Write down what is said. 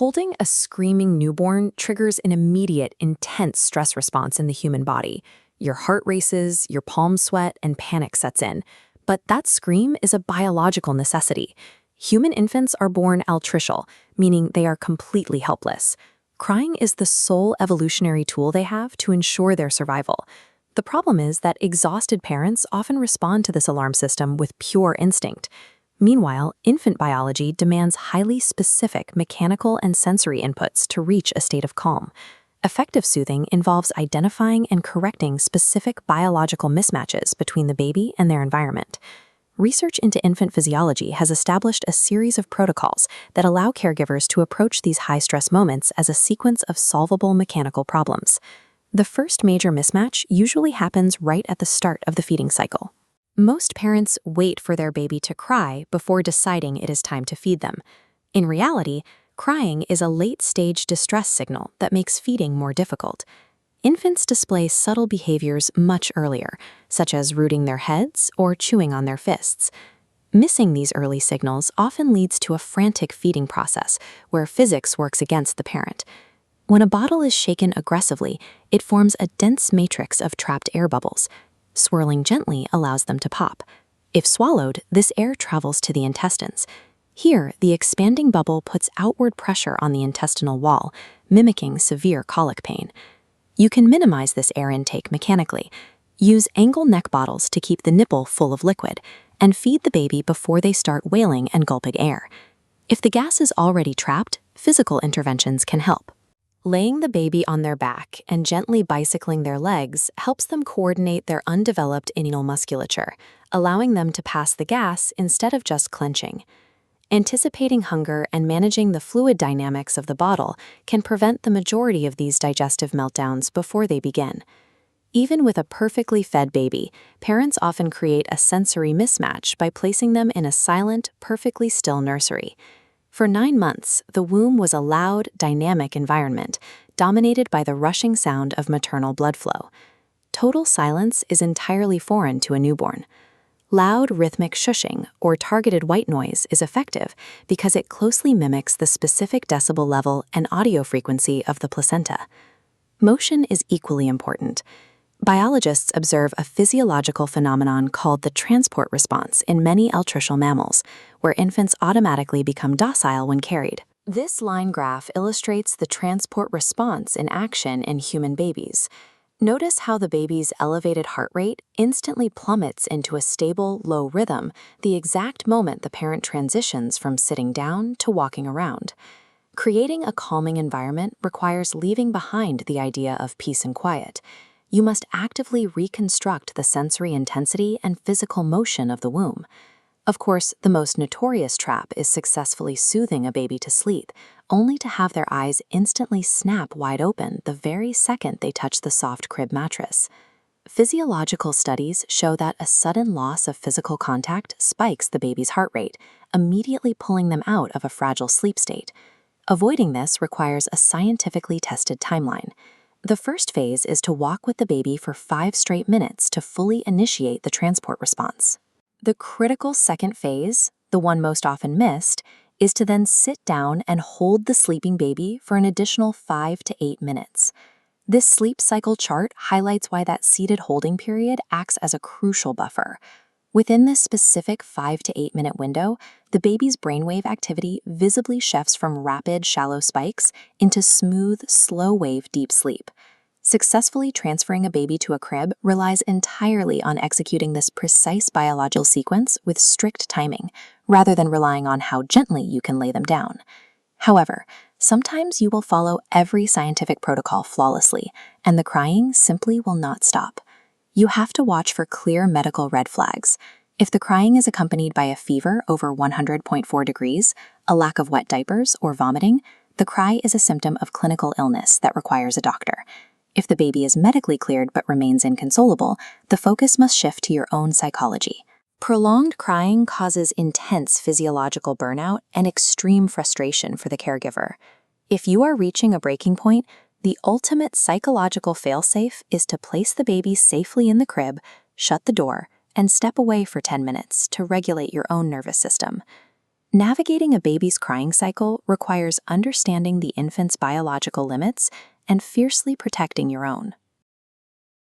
Holding a screaming newborn triggers an immediate, intense stress response in the human body. Your heart races, your palms sweat, and panic sets in. But that scream is a biological necessity. Human infants are born altricial, meaning they are completely helpless. Crying is the sole evolutionary tool they have to ensure their survival. The problem is that exhausted parents often respond to this alarm system with pure instinct. Meanwhile, infant biology demands highly specific mechanical and sensory inputs to reach a state of calm. Effective soothing involves identifying and correcting specific biological mismatches between the baby and their environment. Research into infant physiology has established a series of protocols that allow caregivers to approach these high-stress moments as a sequence of solvable mechanical problems. The first major mismatch usually happens right at the start of the feeding cycle. Most parents wait for their baby to cry before deciding it is time to feed them. In reality, crying is a late-stage distress signal that makes feeding more difficult. Infants display subtle behaviors much earlier, such as rooting their heads or chewing on their fists. Missing these early signals often leads to a frantic feeding process where physics works against the parent. When a bottle is shaken aggressively, it forms a dense matrix of trapped air bubbles. Swirling gently allows them to pop. If swallowed, this air travels to the intestines. Here, the expanding bubble puts outward pressure on the intestinal wall, mimicking severe colic pain. You can minimize this air intake mechanically. Use angle neck bottles to keep the nipple full of liquid, and feed the baby before they start wailing and gulping air. If the gas is already trapped, physical interventions can help. Laying the baby on their back and gently bicycling their legs helps them coordinate their undeveloped inguinal musculature, allowing them to pass the gas instead of just clenching. Anticipating hunger and managing the fluid dynamics of the bottle can prevent the majority of these digestive meltdowns before they begin. Even with a perfectly fed baby, parents often create a sensory mismatch by placing them in a silent, perfectly still nursery. For 9 months, the womb was a loud, dynamic environment, dominated by the rushing sound of maternal blood flow. Total silence is entirely foreign to a newborn. Loud, rhythmic shushing, or targeted white noise, is effective because it closely mimics the specific decibel level and audio frequency of the placenta. Motion is equally important. Biologists observe a physiological phenomenon called the transport response in many altricial mammals, where infants automatically become docile when carried. This line graph illustrates the transport response in action in human babies. Notice how the baby's elevated heart rate instantly plummets into a stable, low rhythm the exact moment the parent transitions from sitting down to walking around. Creating a calming environment requires leaving behind the idea of peace and quiet. You must actively reconstruct the sensory intensity and physical motion of the womb. Of course, the most notorious trap is successfully soothing a baby to sleep, only to have their eyes instantly snap wide open the very second they touch the soft crib mattress. Physiological studies show that a sudden loss of physical contact spikes the baby's heart rate, immediately pulling them out of a fragile sleep state. Avoiding this requires a scientifically tested timeline. The first phase is to walk with the baby for 5 straight minutes to fully initiate the transport response. The critical second phase, the one most often missed, is to then sit down and hold the sleeping baby for an additional 5 to 8 minutes. This sleep cycle chart highlights why that seated holding period acts as a crucial buffer. Within this specific 5 to 8 minute window, the baby's brainwave activity visibly shifts from rapid, shallow spikes into smooth, slow-wave deep sleep. Successfully transferring a baby to a crib relies entirely on executing this precise biological sequence with strict timing, rather than relying on how gently you can lay them down. However, sometimes you will follow every scientific protocol flawlessly, and the crying simply will not stop. You have to watch for clear medical red flags. If the crying is accompanied by a fever over 100.4 degrees, a lack of wet diapers, or vomiting, the cry is a symptom of clinical illness that requires a doctor. If the baby is medically cleared but remains inconsolable, the focus must shift to your own psychology. Prolonged crying causes intense physiological burnout and extreme frustration for the caregiver. If you are reaching a breaking point, the ultimate psychological failsafe is to place the baby safely in the crib, shut the door, and step away for 10 minutes to regulate your own nervous system. Navigating a baby's crying cycle requires understanding the infant's biological limits and fiercely protecting your own.